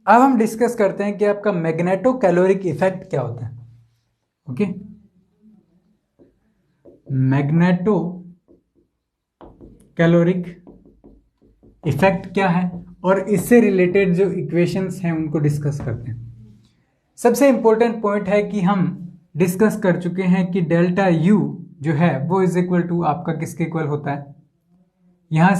अब हम डिस्कस करते हैं कि आपका मैग्नेटो कैलोरिक इफेक्ट क्या होता है। ओके, मैग्नेटो कैलोरिक इफेक्ट क्या है और इससे रिलेटेड जो इक्वेशंस हैं उनको डिस्कस करते हैं। सबसे इंपॉर्टेंट पॉइंट है कि हम डिस्कस कर चुके हैं कि डेल्टा यू जो है वो इज इक्वल टू आपका किसके इक्वल होता है, यहां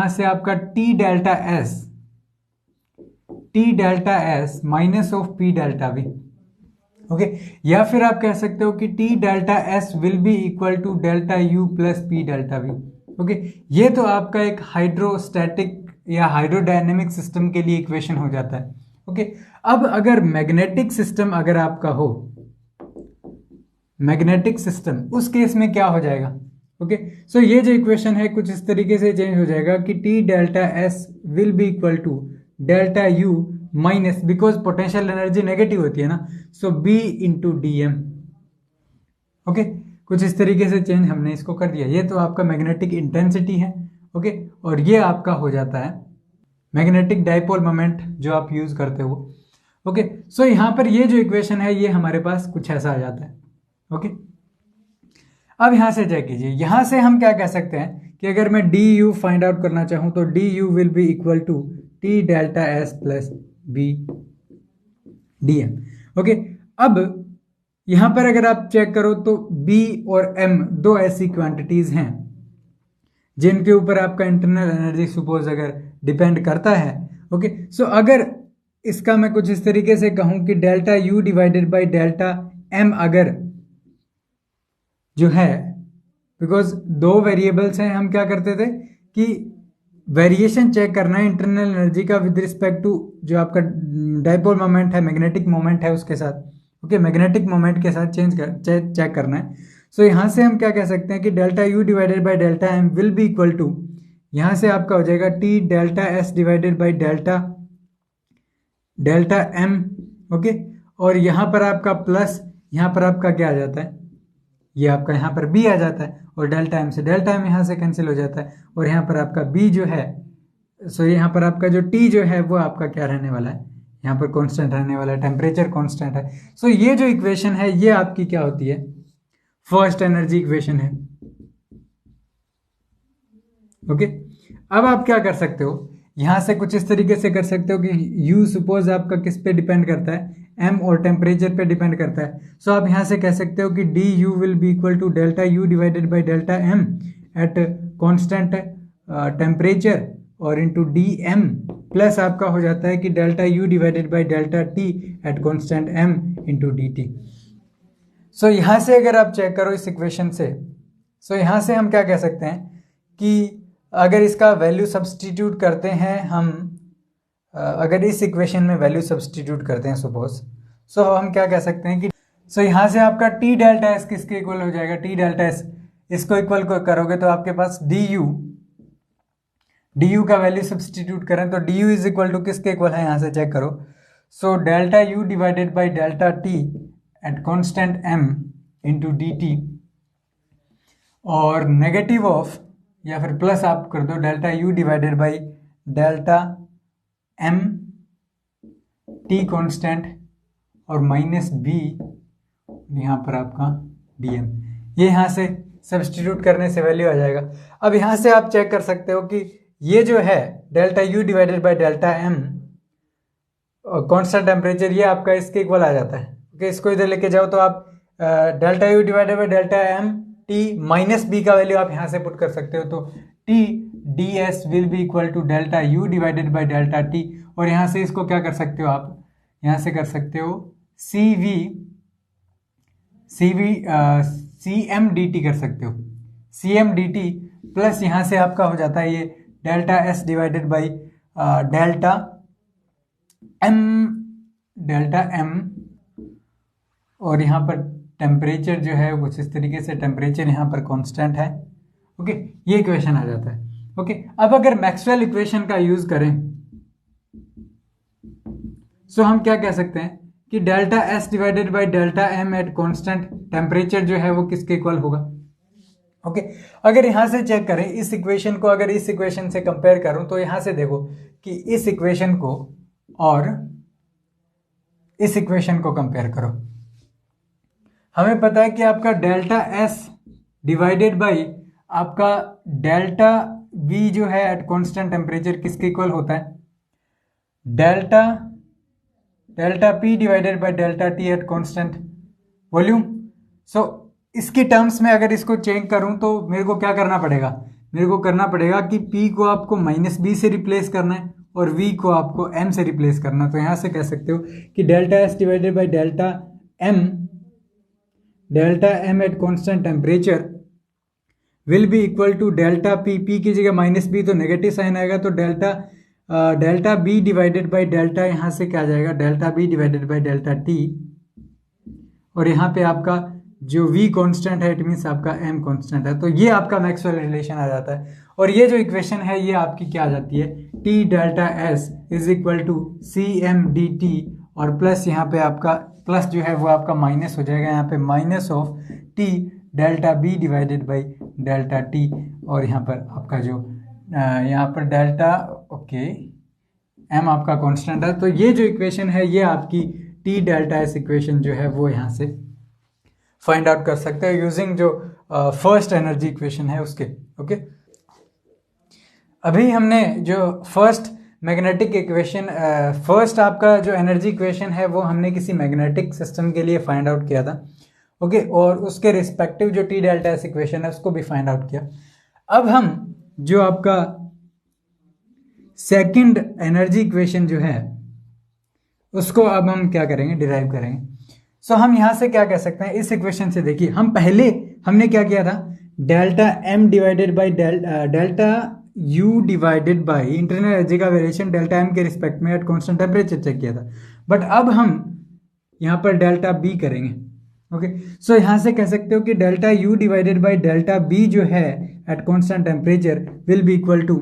से आपका T delta S minus of P delta V. Okay, या फिर आप कह सकते हो कि T delta S will be equal to delta U plus P delta V. Okay, ये तो आपका एक हाइड्रोस्टैटिक या हाइड्रोडायनेमिक सिस्टम के लिए इक्वेशन हो जाता है। ओके, अब अगर मैग्नेटिक सिस्टम अगर आपका हो, मैग्नेटिक सिस्टम, उस केस में क्या हो जाएगा। ओके, सो ये जो इक्वेशन है कुछ इस तरीके से चेंज हो जाएगा कि T delta S will be equal to delta U minus, because potential energy negative होती है ना, so B into D M. Okay, कुछ इस तरीके से चेंज हमने इसको कर दिया। ये तो आपका मैग्नेटिक इंटेंसिटी है। ओके, और ये आपका हो जाता है मैग्नेटिक डाइपोल मोमेंट जो आप यूज करते हो। ओके, सो यहां पर ये जो इक्वेशन है ये हमारे पास कुछ ऐसा आ जाता है। ओके, अब यहां से चेक कीजिए, यहां से हम क्या कह सकते हैं कि अगर मैं डी यू फाइंड आउट करना चाहूं तो D U will be equal to T delta S plus B D M. Okay, अब यहां पर अगर आप चेक करो तो बी और एम दो ऐसी क्वांटिटीज हैं जिनके ऊपर आपका इंटरनल एनर्जी सपोज अगर डिपेंड करता है। ओके, सो अगर इसका मैं कुछ इस तरीके से कहूं कि delta U divided by delta M अगर जो है, बिकॉज दो वेरिएबल्स हैं, हम क्या करते थे कि वेरिएशन चेक करना है इंटरनल एनर्जी का विद रिस्पेक्ट टू जो आपका डाइपोल मोमेंट है, मैग्नेटिक मोमेंट है उसके साथ। ओके, मैग्नेटिक मोमेंट के साथ चेक करना है। सो यहां से हम क्या कह सकते हैं कि delta U divided by delta M will be equal to, यहां से आपका हो जाएगा T delta S divided by delta M. Okay, और यहां पर आपका प्लस, यहां पर आपका क्या आ जाता है, ये आपका यहाँ पर बी आ जाता है, और डेल्टा एम से डेल्टा एम यहाँ से कैंसिल हो जाता है, और यहाँ पर आपका बी जो है, सॉरी यहाँ पर आपका जो टी जो है वो आपका क्या रहने वाला है, यहाँ पर कांस्टेंट रहने वाला है, टेम्परेचर कांस्टेंट है। सो ये जो इक्वेशन है ये आपकी क्या होती है, फर्स्ट एनर्जी इक्वेशन है। ओके, अब आप क्या कर सकते हो, यहां से कुछ इस तरीके से कर सकते हो कि U सपोज आपका किस पे डिपेंड करता है, M और टेम्परेचर पे डिपेंड करता है। सो आप यहां से कह सकते हो कि D U will be equal to delta U divided by delta M at constant temperature और इंटू डी एम, प्लस आपका हो जाता है कि delta U divided by delta T at constant M into D T. So यहां से अगर आप चेक करो इस इक्वेशन से, सो यहां से हम क्या कह सकते हैं कि अगर इसका वैल्यू सब्सटीट्यूट करते हैं हम, अगर इस इक्वेशन में वैल्यू सब्सटीट्यूट करते हैं सपोज, सो हम क्या कह सकते हैं कि सो यहां से आपका टी डेल्टा एस किसके इक्वल हो जाएगा, टी डेल्टा एस इसको इक्वल करोगे तो आपके पास डी यू का वैल्यू सब्सटीट्यूट करें तो D U is equal to किसके इक्वल है, यहां से चेक करो। So delta U divided by delta T at constant M into D T, और नेगेटिव ऑफ या फिर प्लस आप कर दो delta U divided by delta M T constant और माइनस बी यहाँ पर आपका डी एम, ये यहाँ से सब्सटीट्यूट करने से वैल्यू आ जाएगा। अब यहाँ से आप चेक कर सकते हो कि ये जो है delta U divided by delta M constant temperature, ये आपका इसके इक्वल आ जाता है। ओके, इसको इधर लेके जाओ तो आप delta U divided by delta M T minus B का वैल्यू आप यहाँ से पुट कर सकते हो, तो T D S will be equal to delta U divided by delta T, और यहाँ से इसको क्या कर सकते हो आप, यहाँ से कर सकते हो सी एम डी टी कर सकते हो, C M D T, plus यहाँ से आपका हो जाता है ये delta S divided by delta M, और यहाँ पर टेम्परेचर जो है कुछ इस तरीके से, टेम्परेचर यहाँ पर कांस्टेंट है। ओके, ये इक्वेशन आ जाता है। ओके, अब अगर मैक्सवेल इक्वेशन का यूज करें सो हम क्या कह सकते हैं कि delta S divided by delta M at constant temperature जो है वो किसके इक्वल होगा, ओके अगर यहाँ से चेक करें इस इक्वेशन को, अगर इस इक्वेशन से कंपेयर करूं तो यहाँ से देखो कि इस इक्वेशन को और इस इक्वेशन को कंपेयर करो। हमें पता है कि आपका डेल्टा एस डिवाइडेड बाई आपका डेल्टा वी जो है एट कांस्टेंट टेम्परेचर किसके इक्वल होता है, delta P divided by delta T at constant volume. So इसकी टर्म्स में अगर इसको चेंज करूं तो मेरे को क्या करना पड़ेगा, मेरे को करना पड़ेगा कि P को आपको -B से रिप्लेस करना है और V को आपको M से रिप्लेस करना है। तो यहां से कह सकते हो कि delta S divided by delta M at constant temperature will be equal to delta P की जगह -B तो नेगेटिव साइन आएगा, तो delta B divided by delta यहाँ से क्या आ जाएगा, delta B divided by delta T, और यहाँ पे आपका जो V कांस्टेंट है इट मीन्स आपका M कांस्टेंट है। तो ये आपका मैक्सवेल रिलेशन आ जाता है और ये जो इक्वेशन है ये आपकी क्या आ जाती है, T delta S is equal to CM dt और प्लस यहाँ पे आपका प्लस जो है वो आपका माइनस हो जाएगा, यहाँ पे minus of T delta B divided by delta T, और यहाँ पर आपका जो यहाँ पर डेल्टा M आपका कांस्टेंट है। तो ये जो इक्वेशन है ये आपकी T डेल्टा S इक्वेशन जो है वो यहाँ से फाइंड आउट कर सकते हैं यूजिंग जो फर्स्ट एनर्जी इक्वेशन है उसके। ओके अभी हमने जो फर्स्ट मैग्नेटिक इक्वेशन फर्स्ट आपका जो एनर्जी इक्वेशन है वो हमने किसी मैग्नेटिक सिस्टम के लिए फाइंड आउट किया था। ओके और उसके रिस्पेक्टिव जो टी डेल्टा एस इक्वेशन है उसको भी फाइंड आउट किया। अब हम जो आपका सेकंड एनर्जी इक्वेशन जो है उसको अब हम क्या करेंगे, डिराइव करेंगे। सो हम यहां से क्या कह सकते हैं, इस इक्वेशन से देखिए हम पहले हमने क्या किया था, delta M divided by delta U divided by internal energy का वेरिएशन डेल्टा M के रिस्पेक्ट में एट कांस्टेंट टेम्परेचर चेक किया था। बट अब हम यहां पर डेल्टा B करेंगे। ओके सो यहां से कह सकते हो कि delta U divided by delta B जो है at constant temperature will be equal to,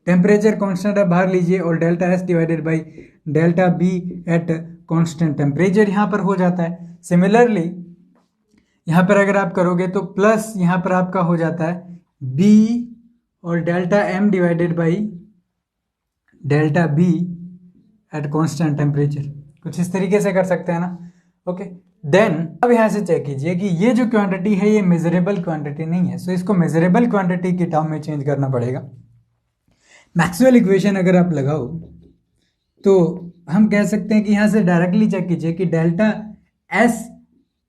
temperature constant है बाहर लीजिए, और delta S divided by delta B at constant temperature यहां पर हो जाता है। सिमिलरली यहां पर अगर आप करोगे तो प्लस यहां पर आपका हो जाता है B और delta M divided by delta B at constant temperature, कुछ इस तरीके से कर सकते हैं ना। ओके देन अब यहां से चेक कीजिए कि ये जो क्वांटिटी है ये मेजरेबल क्वांटिटी नहीं है, सो इसको मेजरेबल क्वांटिटी की टर्म में चेंज करना पड़ेगा। मैक्सवेल इक्वेशन अगर आप लगाओ तो हम कह सकते हैं कि यहां से डायरेक्टली चेक कीजिए कि delta S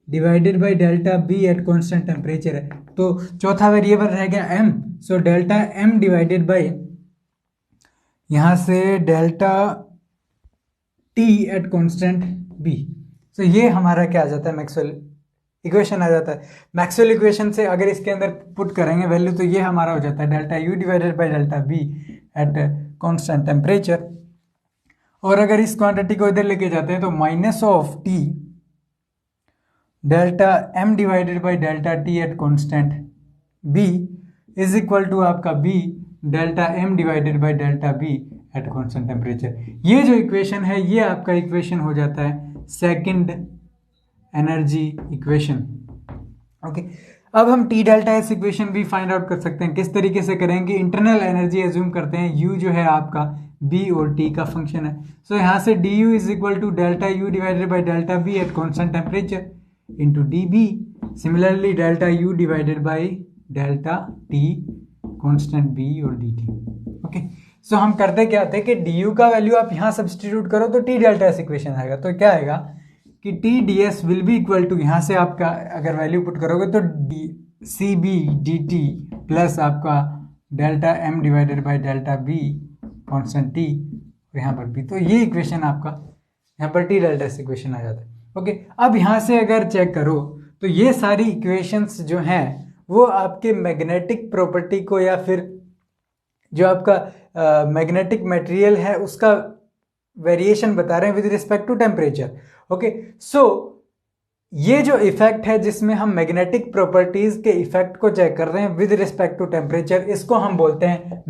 divided by delta B at constant temperature है, तो चौथा वेरिएबल रह गया M, so delta M divided by यहां से delta T at constant B। सो ये हमारा क्या आ जाता है, मैक्सवेल इक्वेशन आ जाता है। मैक्सवेल इक्वेशन से अगर इसके अंदर पुट करेंगे वैल्यू तो ये हमारा हो जाता है delta U divided by delta B at constant temperature, और अगर इस क्वांटिटी को इधर लेके जाते हैं तो minus of T delta M divided by delta T at constant B is equal to आपका B delta M divided by delta B at constant temperature. ये जो इक्वेशन है ये आपका इक्वेशन हो जाता है सेकंड एनर्जी इक्वेशन। ओके अब हम टी डेल्टा एस इक्वेशन भी फाइंड आउट कर सकते हैं। किस तरीके से करेंगे, इंटरनल एनर्जी एज्यूम करते हैं, U जो है आपका B और T का फंक्शन है। सो यहाँ से du is equal to delta U divided by delta B at constant temperature into dB। Similarly delta U divided by delta T constant B और dt। ओके सो हम करते क्या थे कि du का वैल्यू आप यहाँ सब्सटीट्यूट करो तो टी डेल्टा एस इक्वेशन आएगा। तो क्या आएगा कि T D S will be equal to, यहाँ से आपका अगर वैल्यू पुट करोगे तो C B D T plus आपका delta M divided by delta B constant T और यहाँ पर भी, तो ये इक्वेशन आपका यहाँ पर टी डेल्टा एस इक्वेशन आ जाता है। ओके अब यहाँ से अगर चेक करो तो ये सारी इक्वेशंस जो हैं वो आपके मैग्नेटिक प्रॉपर्टी को या फिर जो आपका मैग्नेटिक मटेरियल है उसका वेरिएशन बता रहे हैं with respect to temperature. Okay so ये जो इफेक्ट है जिसमें हम मैग्नेटिक प्रॉपर्टीज के इफेक्ट को चेक कर रहे हैं विद रिस्पेक्ट टू टेम्परेचर, इसको हम बोलते हैं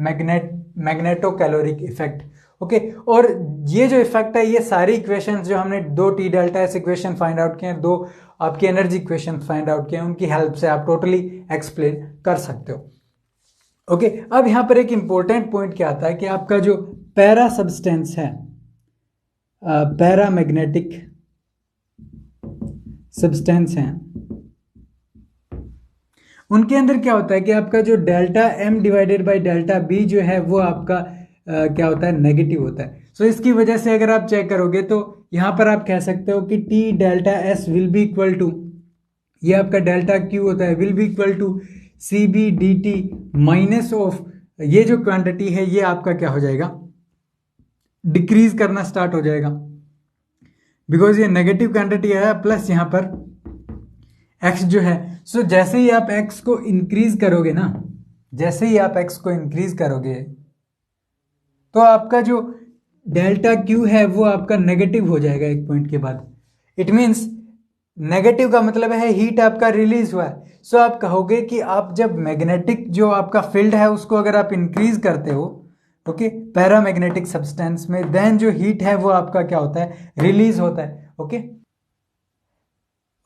मैग्नेटो कैलोरिक इफेक्ट। ओके और ये जो इफेक्ट है ये सारी इक्वेशंस जो हमने दो T delta S equation find out किए हैं, दो आपकी एनर्जी इक्वेशन फाइंड आउट किए हैं, उनकी हेल्प से आप टोटली एक्सप्लेन कर सकते हो। ओके, अब यहाँ पर एक इंपॉर्टेंट पॉइंट क्या आता है कि आपका जो पैरा सब्सटेंस है, पैरामैग्नेटिक सब्सटेंस हैं, उनके अंदर क्या होता है कि आपका जो delta M divided by delta B जो है वो आपका क्या होता है, नेगेटिव होता है। सो इसकी वजह से अगर आप चेक करोगे तो यहां पर आप कह सकते हो कि T delta S will be equal to, ये आपका डेल्टा क्यू होता है, will be equal to C B D T minus of, ये जो क्वांटिटी है ये आपका क्या हो जाएगा, डिक्रीज करना स्टार्ट हो जाएगा, बिकॉज ये नेगेटिव क्वांटिटी है, प्लस यहां पर x जो है। सो जैसे ही आप x को इंक्रीज करोगे ना, जैसे ही आप x को इंक्रीज करोगे तो आपका जो डेल्टा क्यू है वो आपका नेगेटिव हो जाएगा एक पॉइंट के बाद। इट मीन्स नेगेटिव का मतलब है हीट आपका रिलीज हुआ है। सो आप कहोगे कि आप जब मैग्नेटिक जो आपका फील्ड है उसको अगर आप इंक्रीज करते हो, ओके, पैरामैग्नेटिक सब्सटेंस में, देन जो हीट है वो आपका क्या होता है, रिलीज होता है। ओके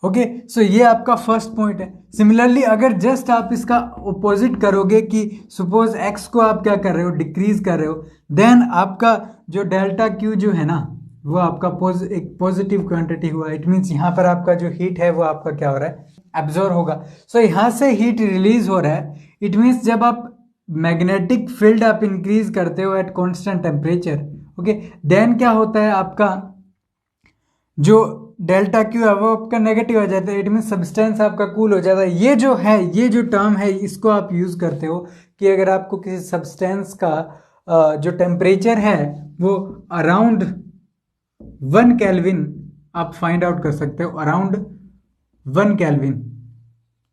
ओके, सो ये आपका फर्स्ट पॉइंट है। सिमिलरली अगर जस्ट आप इसका ऑपोजिट करोगे कि सपोज एक्स को आप क्या कर रहे हो, डिक्रीज कर रहे हो, देन आपका जो डेल्टा क्यू जो है ना वो आपका एक पॉजिटिव क्वांटिटी हुआ। इट मीन्स यहाँ पर आपका जो हीट है वो आपका क्या हो रहा है, एब्जॉर्ब होगा। सो यहाँ से हीट रिलीज हो रहा है। इट मीन्स जब आप मैग्नेटिक फील्ड आप इंक्रीज करते हो at constant temperature, okay, then क्या होता है, आपका जो डेल्टा क्यू है वो आपका नेगेटिव आ जाता है। इट मीन सब्सटेंस आपका कूल हो जाता है। ये जो है, ये जो टर्म है इसको आप यूज करते हो कि अगर आपको किसी सब्सटेंस का जो टेम्परेचर है वो अराउंड 1 केल्विन आप फाइंड आउट कर सकते हो, around 1 kelvin.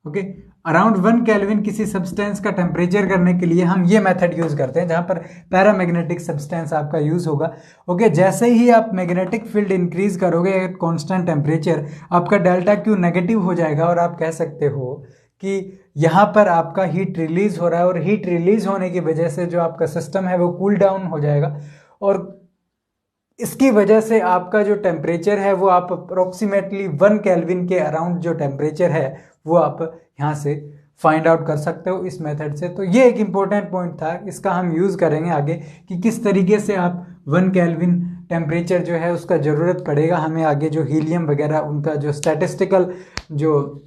Okay, around 1 kelvin किसी सब्सटेंस का टेम्परेचर करने के लिए हम ये मेथड यूज करते हैं जहां पर पैरामैग्नेटिक सब्सटेंस आपका यूज होगा। ओके, जैसे ही आप मैग्नेटिक फील्ड इंक्रीज करोगे एट कांस्टेंट टेम्परेचर, आपका डेल्टा क्यू नेगेटिव हो जाएगा और आप कह सकते हो कि यहाँ पर आपका हीट रिलीज हो रहा है, और हीट रिलीज होने की वजह से जो आपका सिस्टम है वो कूल डाउन हो जाएगा, और इसकी वजह से आपका जो टेम्परेचर है वो आप अप्रोक्सीमेटली 1 केल्विन के अराउंड जो टेम्परेचर है वो आप यहाँ से फाइंड आउट कर सकते हो इस मेथड से। तो ये एक इम्पोर्टेंट पॉइंट था, इसका हम यूज़ करेंगे आगे कि किस तरीके से आप 1 केल्विन टेम्परेचर जो है उसका ज़रूरत पड़ेगा हमें आगे, जो हीलियम वगैरह उनका जो स्टैटिस्टिकल जो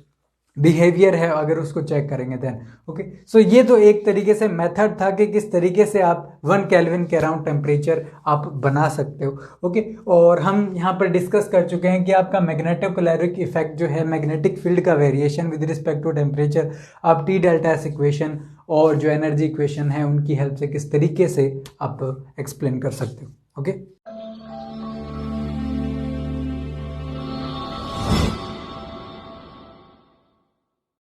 बिहेवियर है अगर उसको चेक करेंगे देन। ओके, सो ये तो एक तरीके से मेथड था कि किस तरीके से आप 1 केल्विन के अराउंड टेम्परेचर आप बना सकते हो। ओके, और हम यहाँ पर डिस्कस कर चुके हैं कि आपका मैग्नेटोकैलोरिक इफेक्ट जो है, मैग्नेटिक फील्ड का variation with respect to temperature, आप टी डेल्टा एस इक्वेशन और जो एनर्जी इक्वेशन है उनकी हेल्प से किस तरीके से आप एक्सप्लेन कर सकते हो। ओके।